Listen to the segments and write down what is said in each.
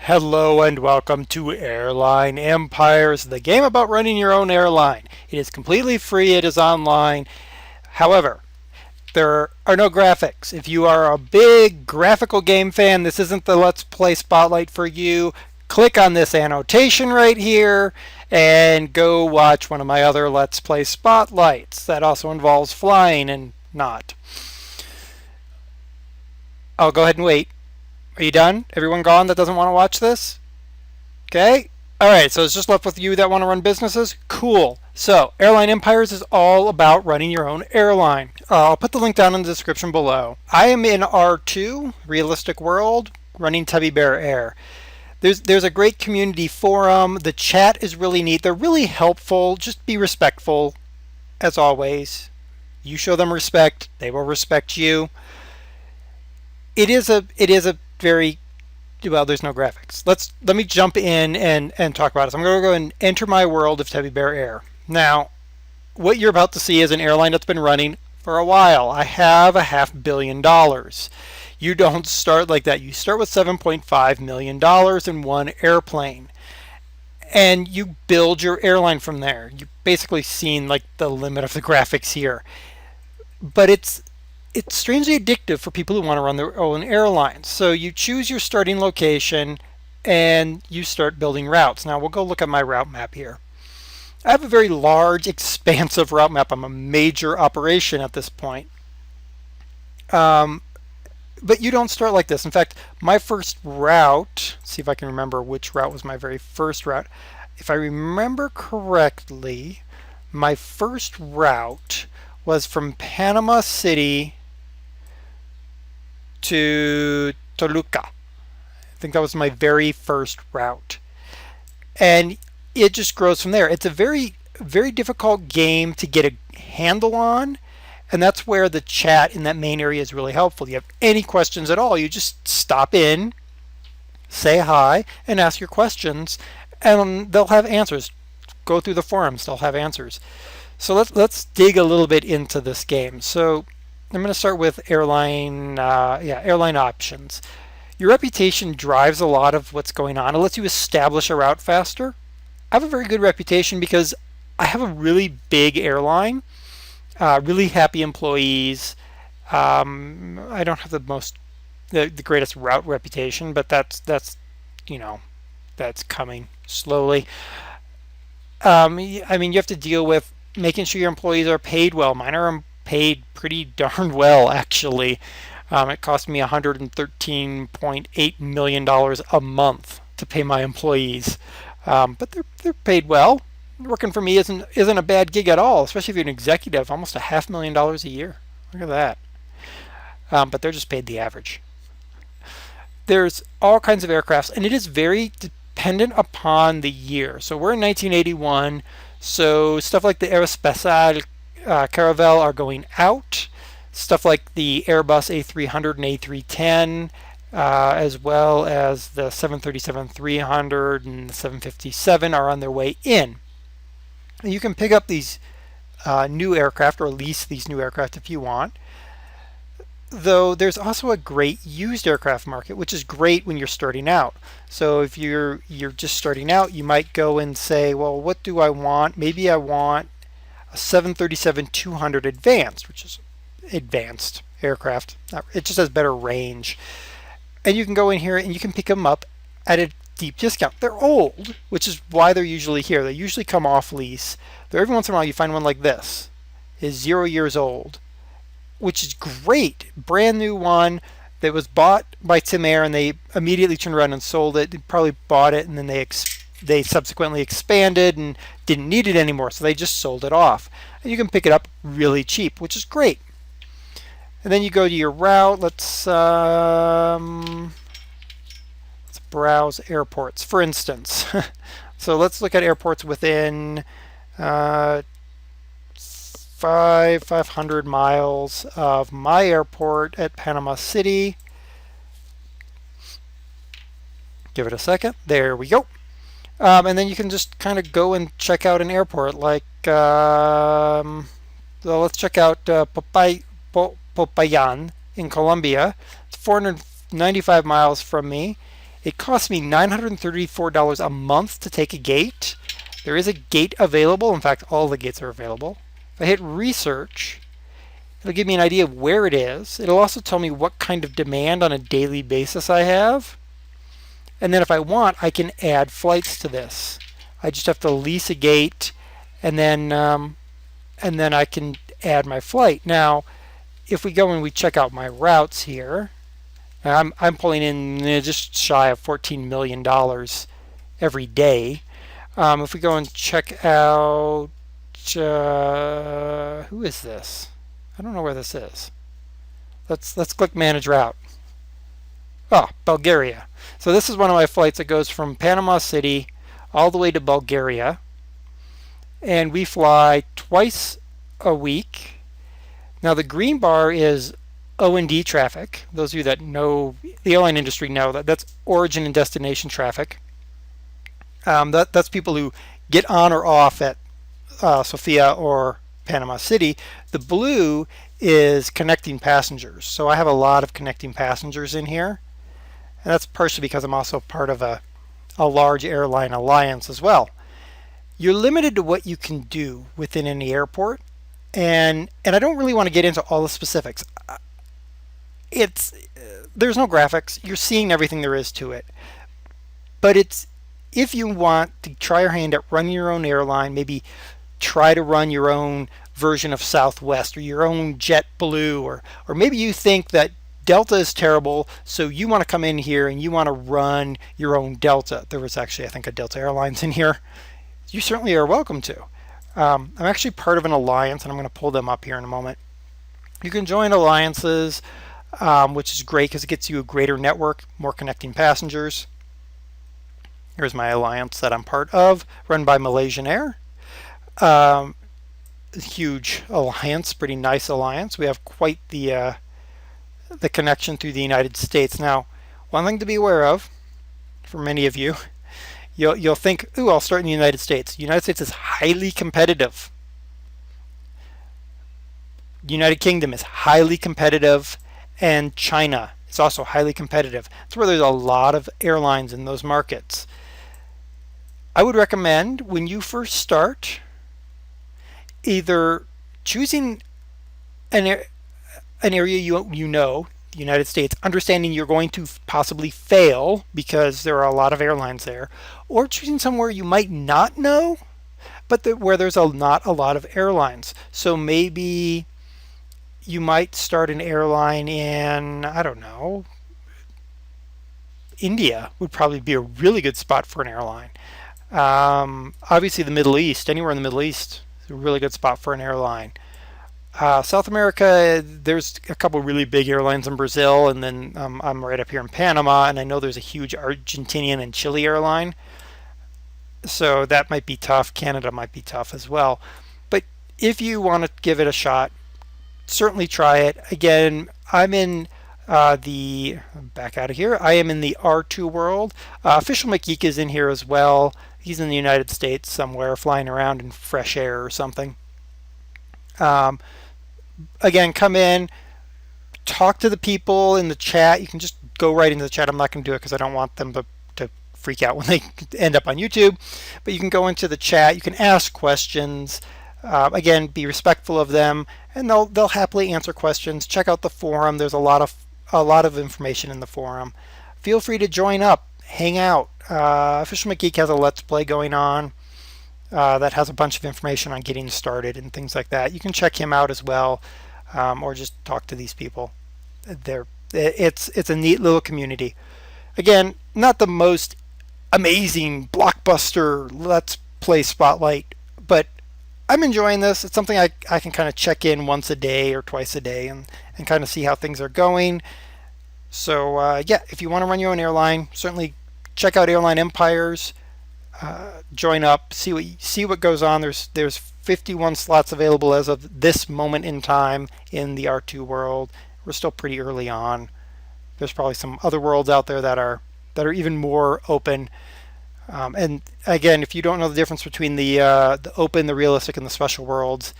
Hello and welcome to Airline Empires, the game about running your own airline. It is completely free, it is online. However, there are no graphics. If you are a big graphical game fan, this isn't the Let's Play Spotlight for you. Click on this annotation right here and go watch one of my other Let's Play Spotlights. That also involves flying and not. I'll go ahead and wait. Are you done? Everyone gone that doesn't want to watch this? Okay. All right. So it's just left with you that want to run businesses. Cool. So Airline Empires is all about running your own airline. I'll put the link down in the description below. I am in R2, Realistic World, running Tubby Bear Air. There's a great community forum. The chat is really neat. They're really helpful. Just be respectful, as always. You show them respect, they will respect you. It is a very well, there's no graphics. Let me jump in and talk about it. So I'm going to go and enter my world of Teddy Bear Air. Now, what you're about to see is an airline that's been running for a while. I have $500 million. You don't start like that. You start with $7.5 million in one airplane. And you build your airline from there. You've basically seen like the limit of the graphics here. But it's strangely addictive for people who want to run their own airlines. So you choose your starting location and you start building routes. Now we'll go look at my route map here. I have a very large, expansive route map. I'm a major operation at this point. But you don't start like this. In fact, my first route, see if I can remember which route was my very first route. If I remember correctly, my first route was from Panama City to Toluca. I think that was my very first route. And it just grows from there. It's a very, very difficult game to get a handle on. And that's where the chat in that main area is really helpful. You have any questions at all, you just stop in, say hi, and ask your questions, and they'll have answers. Go through the forums, they'll have answers. So let's dig a little bit into this game. So I'm going to start with airline options. Your reputation drives a lot of what's going on. It lets you establish a route faster. I have a very good reputation because I have a really big airline, really happy employees. I don't have the greatest route reputation, but that's coming slowly. I mean, you have to deal with making sure your employees are paid well. Mine are paid pretty darn well, actually. It cost me $113.8 million a month to pay my employees, but they're paid well. Working for me isn't a bad gig at all, especially if you're an executive. Almost $500,000 a year. Look at that. But they're just paid the average. There's all kinds of aircrafts, and it is very dependent upon the year. So we're in 1981, so stuff like the Aerospatiale Caravelle are going out. Stuff like the Airbus A300 and A310, as well as the 737-300 and the 757 are on their way in. And you can pick up these new aircraft or lease these new aircraft if you want. Though there's also a great used aircraft market, which is great when you're starting out. So if you're just starting out, you might go and say, well, what do I want? Maybe I want a 737-200 Advanced, which is advanced aircraft. It just has better range. And you can go in here and you can pick them up at a deep discount. They're old, which is why they're usually here. They usually come off lease. Though every once in a while you find one like this, is 0 years old, which is great. Brand new one that was bought by Tim Air, and they immediately turned around and sold it. They probably bought it and then they subsequently expanded and didn't need it anymore, so they just sold it off. And you can pick it up really cheap, which is great. And then you go to your route. Let's browse airports, for instance. So let's look at airports within 500 miles of my airport at Panama City. Give it a second. There we go. And then you can just kind of go and check out an airport like, so let's check out Popayan in Colombia. It's 495 miles from me. It costs me $934 a month to take a gate. There is a gate available. In fact, all the gates are available. If I hit research, it'll give me an idea of where it is. It'll also tell me what kind of demand on a daily basis I have. And then if I want, I can add flights to this. I just have to lease a gate, and then I can add my flight. Now, if we go and we check out my routes here, I'm pulling in just shy of $14 million every day. If we go and check out, who is this? I don't know where this is. Let's click Manage Route. Oh, Bulgaria. So this is one of my flights that goes from Panama City all the way to Bulgaria. And we fly twice a week. Now the green bar is O&D traffic. Those of you that know the airline industry know that that's origin and destination traffic. That's people who get on or off at Sofia or Panama City. The blue is connecting passengers. So I have a lot of connecting passengers in here. And that's partially because I'm also part of a large airline alliance as well. You're limited to what you can do within any airport. And I don't really want to get into all the specifics. There's no graphics. You're seeing everything there is to it. But if you want to try your hand at running your own airline, maybe try to run your own version of Southwest or your own JetBlue, or maybe you think that Delta is terrible, so you want to come in here and you want to run your own Delta. There was actually, I think, a Delta Airlines in here. You certainly are welcome to. I'm actually part of an alliance, and I'm going to pull them up here in a moment. You can join alliances, which is great because it gets you a greater network, more connecting passengers. Here's my alliance that I'm part of, run by Malaysian Air. Huge alliance, pretty nice alliance. We have quite the connection through the United States. Now, one thing to be aware of for many of you, you'll think, ooh, I'll start in the United States. The United States is highly competitive. The United Kingdom is highly competitive, and China is also highly competitive. That's where there's a lot of airlines in those markets. I would recommend when you first start, either choosing an area you know, the United States, understanding you're going to possibly fail because there are a lot of airlines there, or choosing somewhere you might not know, but where there's not a lot of airlines. So maybe you might start an airline in, I don't know, India would probably be a really good spot for an airline. Obviously the Middle East, anywhere in the Middle East is a really good spot for an airline. South America, there's a couple really big airlines in Brazil, and then I'm right up here in Panama, and I know there's a huge Argentinian and Chile airline. So that might be tough. Canada might be tough as well. But if you want to give it a shot, certainly try it. Again, I'm in back out of here. I am in the R2 world. Official McGeek is in here as well. He's in the United States somewhere, flying around in fresh air or something. Again, come in, talk to the people in the chat. You can just go right into the chat. I'm not going to do it because I don't want them to freak out when they end up on YouTube. But you can go into the chat. You can ask questions. Again, be respectful of them, and they'll happily answer questions. Check out the forum. There's a lot of information in the forum. Feel free to join up, hang out. Official McGeek has a Let's Play going on. That has a bunch of information on getting started and things like that. You can check him out as well, or just talk to these people. It's a neat little community. Again, not the most amazing blockbuster Let's Play spotlight, but I'm enjoying this. It's something I can kind of check in once a day or twice a day and kind of see how things are going. So yeah, if you want to run your own airline, certainly check out Airline Empires. Join up, see what goes on. There's 51 slots available as of this moment in time in the R2 world. We're still pretty early on. There's probably some other worlds out there that are even more open. And again, if you don't know the difference between the open, the realistic, and the special worlds,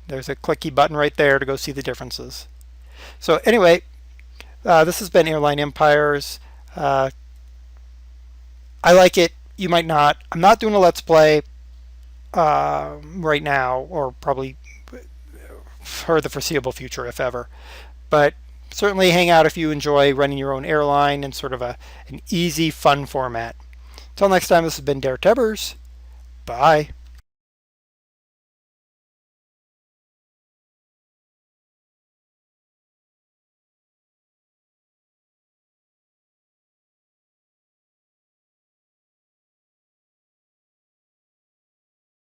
there's a clicky button right there to go see the differences. So anyway, this has been Airline Empires. I like it. You might not. I'm not doing a let's play right now, or probably for the foreseeable future, if ever. But certainly hang out if you enjoy running your own airline in sort of an easy, fun format. Until next time, this has been DerTebbers. Bye.